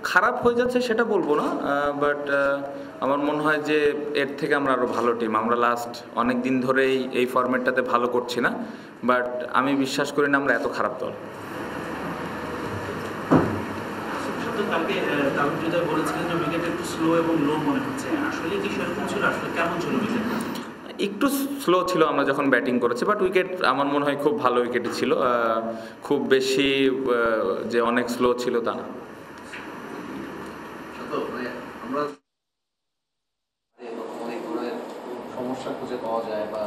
খারাপ হয়ে যাচ্ছে সেটা বলবো না, বাট আমার মনে হয় যে এর থেকে আমরা আরও ভালো টিম। আমরা লাস্ট অনেক দিন ধরেই এই ফরম্যাটটাতে ভালো করছি না, বাট আমি বিশ্বাস করি না আমরা এত খারাপ দল। একটু স্লো ছিল আমরা যখন ব্যাটিং করেছি, বাট উইকেট আমার মনে হয় খুব ভালো উইকেটই ছিল, খুব বেশি যে অনেক স্লো ছিল তা না। আমরা অনেক ধরনের সমস্যা খুঁজে পাওয়া যায় বা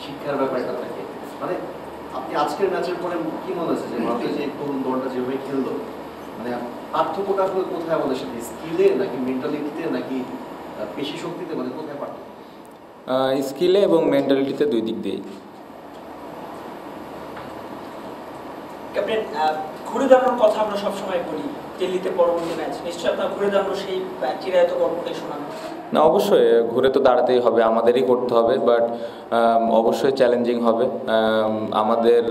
শিক্ষার ব্যাপারটা থাকে, মানে আপনি আজকের ম্যাচের পরে কি মনে হচ্ছে যে ভারতের যে তরুণ দলটা যেভাবে খেললো, মানে পার্থক্যটা আসলে কোথায় আমাদের সাথে, স্কিলে নাকি মেন্টালিটিতে নাকি পেশি শক্তিতে, মানে কোথায় পার্থক্য? স্কিলে এবং মেন্টালিটিতে দুই দিক দিয়েই। ক্যাপ্টেন, ঘুরে দাঁড়ানোর কথা আমরা সবসময় বলি, দিল্লিতে পরবর্তী ম্যাচ নিশ্চয়ই আপনার ঘুরে দাঁড়ানো সেই চিরায়ত গল্পটাই শোনানো। না, অবশ্যই ঘুরে তো দাঁড়াতেই হবে, আমাদেরই করতে হবে, বাট অবশ্যই চ্যালেঞ্জিং হবে। আমাদের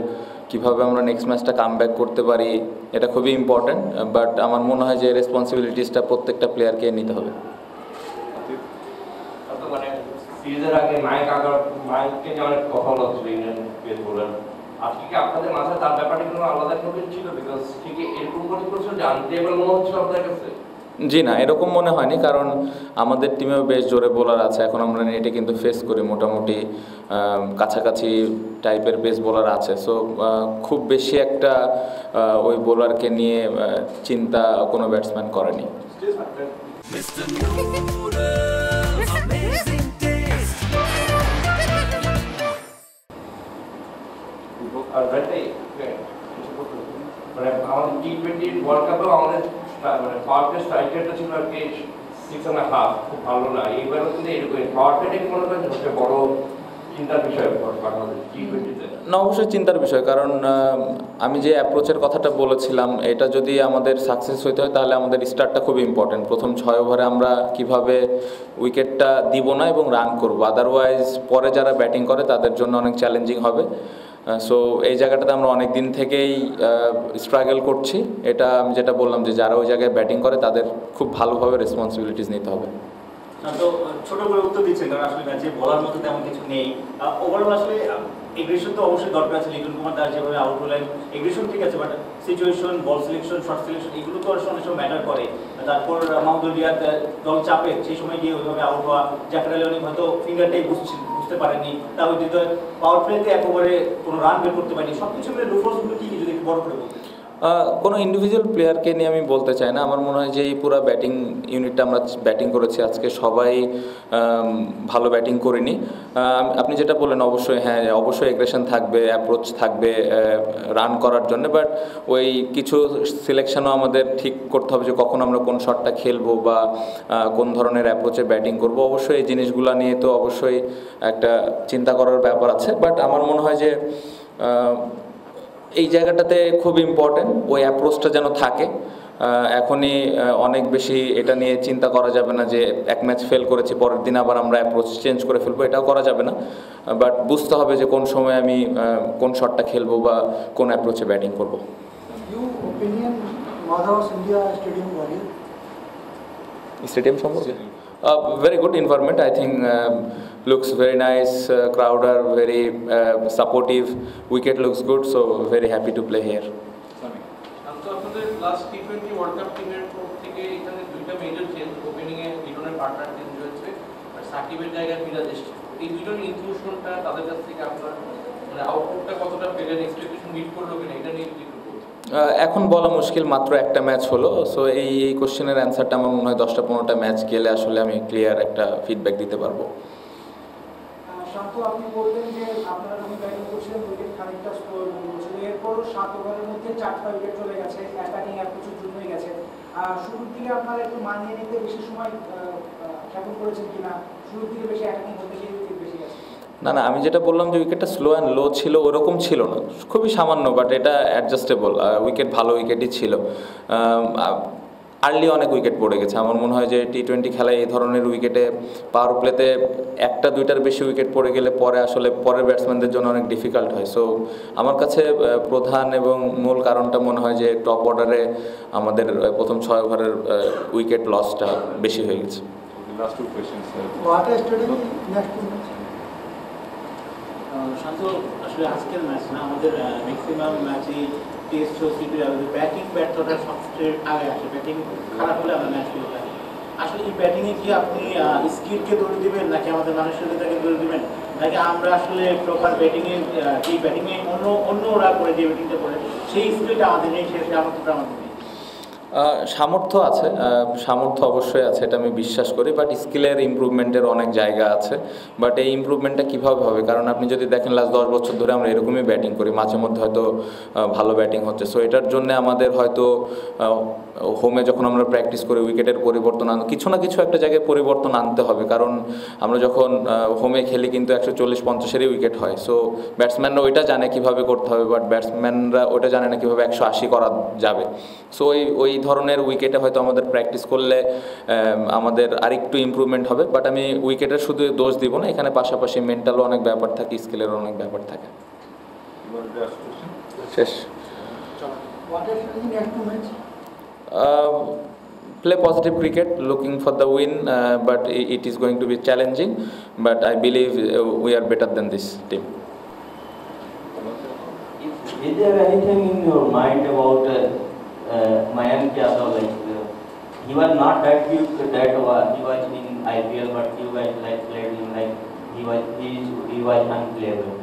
কিভাবে আমরা নেক্সট ম্যাচটা কামব্যাক করতে পারি এটা খুবই ইম্পর্ট্যান্ট, বাট আমার মনে হয় যে রেসপন্সিবিলিটিসটা প্রত্যেকটা প্লেয়ারকে নিতে হবে। মানে সিরিজের আগে মাইককে নিয়ে অনেক কথা বলা হচ্ছিল, ইন্ডিয়ান পেস বোলার, আজকে কি আপনাদের মাথায় তার ব্যাপারে কোনো আলাদা কোনো ছিল? বিকজ ঠিক এরকম করে করছিল যে আনটেবল মনে হচ্ছিল আপনাদের কাছে? জি না, এরকম মনে হয়নি, কারণ আমাদের টিমেও বেশ জোরে বোলার আছে। এখন আমরা নেটে কিন্তু ফেস করি মোটামুটি কাছাকাছি টাইপের পেস বোলার আছে, সো খুব বেশি একটা ওই বোলারকে নিয়ে চিন্তা কোনো ব্যাটসম্যান করেনি। মানে আমাদের টি-20 ওয়ার্ল্ড কাপেও আমাদের মানে পাওয়ার প্লে স্ট্রাইকারটা ছিল আর কি 6.5, খুব ভালো না। এইবারও কিন্তু এরকম পাওয়ার প্লেটা মনে করেন সবচেয়ে বড় চিন্তার বিষয় বাংলাদেশ টি-20-তে। না, অবশ্যই চিন্তার বিষয়, কারণ আমি যে অ্যাপ্রোচের কথাটা বলেছিলাম, এটা যদি আমাদের সাকসেস হইতে হয় তাহলে আমাদের স্টার্টটা খুব ইম্পর্টেন্ট। প্রথম 6 ওভারে আমরা কিভাবে উইকেটটা দিব না এবং রান করব, আদারওয়াইজ পরে যারা ব্যাটিং করে তাদের জন্য অনেক চ্যালেঞ্জিং হবে। সো এই জায়গাটাতে আমরা অনেক দিন থেকেই স্ট্রাগল করছি। এটা আমি যেটা বললাম যে যারা ওই জায়গায় ব্যাটিং করে তাদের খুব ভালোভাবে রেসপন্সিবিলিটিস নিতে হবে। তো ছোট করে উত্তর দিচ্ছেন, কারণ আসলে ম্যাচে বলার মতো তেমন কিছু নেই। ওভারঅল আসলে এগ্রেশন তো অবশ্যই দরকার আছে, লিটন কুমার দাস যেভাবে আউট হলেন, এগ্রেশন ঠিক আছে, but situation, ball selection, short selection এগুলো তো আসলে অনেক সময় ম্যাটার করে। তারপর মাহমুদুল রিয়াদ দল চাপে সেই সময় গিয়ে ওইভাবে আউট হওয়া, জাকের আলী অনেক হয়তো ফিঙ্গারটাই বুঝতে পারেনি, তার ওইদিকে পাওয়ার প্লেতে একেবারে কোনো রান বের করতে পারেনি। সব কিছু মিলে লুফোর্সগুলো কি যদি একটু বড় করে বলতে? কোনো ইন্ডিভিজুয়াল প্লেয়ারকে নিয়ে আমি বলতে চাই না। আমার মনে হয় যে এই পুরো ব্যাটিং ইউনিটটা আমরা ব্যাটিং করেছি আজকে, সবাই ভালো ব্যাটিং করিনি। আপনি যেটা বললেন অবশ্যই, হ্যাঁ অবশ্যই এগ্রেশন থাকবে, অ্যাপ্রোচ থাকবে রান করার জন্য, বাট ওই কিছু সিলেকশনও আমাদের ঠিক করতে হবে যে কখন আমরা কোন শটটা খেলবো বা কোন ধরনের অ্যাপ্রোচে ব্যাটিং করব। অবশ্যই এই জিনিসগুলো নিয়ে তো অবশ্যই একটা চিন্তা করার ব্যাপার আছে, বাট আমার মনে হয় যে এই জায়গাটাতে খুব ইম্পর্টেন্ট ওই অ্যাপ্রোচটা যেন থাকে। এখনই অনেক বেশি এটা নিয়ে চিন্তা করা যাবে না যে এক ম্যাচ ফেল করেছি পরের দিন আবার আমরা অ্যাপ্রোচ চেঞ্জ করে ফেলবো, এটাও করা যাবে না। বাট বুঝতে হবে যে কোন সময় আমি কোন শটটা খেলবো বা কোন অ্যাপ্রোচে ব্যাটিং করবো। স্টেডিয়াম সম্পর্কে very good environment. I think looks very nice. Crowd are very supportive. Wicket looks good, so very happy to play here. তো আপনাদের লাস্ট টি20 ওয়ার্ল্ড কাপ টিমের পক্ষ থেকে এখানে দুইটা মেজর চেঞ্জ, ওপেনিং এ লিটনের পার্টনার চেঞ্জ হয়েছে আর সাকিবের জায়গায় মিরাজ এসেছে। এই দুইটার ইনক্লুশনটা তাদের কাছ থেকে আপনার মানে আউটপুটটা কতটা পেলেন, এক্সপেকটেশন মিট করলো কিনা এটা নিয়ে এখন বলা মুশকিল, মাত্র একটা ম্যাচ হলো। সো এই কোশ্চেনের অ্যান্সারটা আমার মনে হয় 10টা-15টা ম্যাচ গেলে আসলে আমি ক্লিয়ার একটা ফিডব্যাক দিতে পারবো। আপনি বললেন যে আপনারা যখন ব্যাটিং করছিলেন উইকেট খানিকটা স্লো ছিল, এরপরও 7 ওভারের মধ্যে 4টা উইকেট চলে গেছে, অ্যাটাকিং অ্যাপ্রোচের জন্যই গেছে। শুরুর দিকে আপনারা একটু মানিয়ে নিতে বেশি সময় ক্ষেপণ করেছেন কিনা? শুরুর দিকে বেশি অ্যাটাকিং করতে গিয়ে উইকেট বেশি গেছে? না না, আমি যেটা বললাম যে উইকেটটা স্লো অ্যান্ড লো ছিল ওরকম ছিল না, খুবই সামান্য, বাট এটা অ্যাডজাস্টেবল। উইকেট ভালো উইকেটই ছিল। আর্লি অনেক উইকেট পড়ে গেছে। আমার মনে হয় যে টি-20 খেলায় এই ধরনের উইকেটে পাওয়ার প্লেতে একটা দুইটার বেশি উইকেট পড়ে গেলে পরে আসলে পরের ব্যাটসম্যানদের জন্য অনেক ডিফিকাল্ট হয়। সো আমার কাছে প্রধান এবং মূল কারণটা মনে হয় যে টপ অর্ডারে আমাদের প্রথম 6 ওভারের উইকেট লসটা বেশি হয়ে গেছে। Last two questions, sir. What a strategy next to match? শান্ত, আসলে আজকের ম্যাচ না, আমাদের ম্যাক্সিমাম ম্যাচই টেস্ট ও সিটি ব্যাটিং ব্যর্থতা সবচেয়ে আগে আসে। ব্যাটিং খারাপ হলে আমরা ম্যাচ ফেলে থাকি। আসলে এই ব্যাটিংয়ে কি আপনি স্কিলকে দৌড়ে দিবেন, নাকি আমাদের মানসিকতাকে দৌড়ে দিবেন, নাকি আমরা আসলে প্রপার ব্যাটিংয়ে যে ব্যাটিংয়ে অন্য ওরা করে যে ব্যাটিংটা করে সেই স্কিলটা আমাদের নেই, সেই সামর্থ্যটা আমাদের নেই? সামর্থ্য আছে, সামর্থ্য অবশ্যই আছে, এটা আমি বিশ্বাস করি, বাট স্কিলের ইমপ্রুভমেন্টের অনেক জায়গা আছে। বাট এই ইমপ্রুভমেন্টটা কীভাবে হবে, কারণ আপনি যদি দেখেন লাস্ট 10 বছর ধরে আমরা এরকমই ব্যাটিং করি, মাঝে মধ্যে হয়তো ভালো ব্যাটিং হচ্ছে। সো এটার জন্য আমাদের হয়তো হোমে যখন আমরা প্র্যাকটিস করি উইকেটের পরিবর্তন কিছু না কিছু একটা জায়গায় পরিবর্তন আনতে হবে, কারণ আমরা যখন হোমে খেলি কিন্তু 140-50-এরই উইকেট হয়। সো ব্যাটসম্যানরা ওইটা জানে কীভাবে করতে হবে, বাট ব্যাটসম্যানরা ওইটা জানে না কীভাবে 180 করা যাবে। সো ওই ধরনের উইকেটে হয়তো আমাদের প্র্যাকটিস করলে আমাদের আরেকটু ইমপ্রুভমেন্ট হবে। বাট আমি উইকেটের শুধু দোষ দিব না, এখানে পাশাপাশি মেন্টালও অনেক ব্যাপার থাকে, স্কিলেরও অনেক ব্যাপার থাকে। শেষ। What a strategy next to match? Play positive cricket, looking for the win, but it is going to be challenging, but I believe we are better than this team. Is there anything in your mind about Mayank Yadav? He was not that good that he was in IPL, but you guys played him like he was unplayable.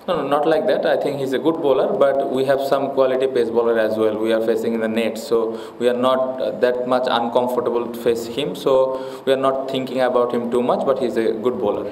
No, not like that. I think he's a good bowler, but we have some quality pace bowler as well. We are facing in the net, so we are not that much uncomfortable to face him. So we are not thinking about him too much, but he's a good bowler.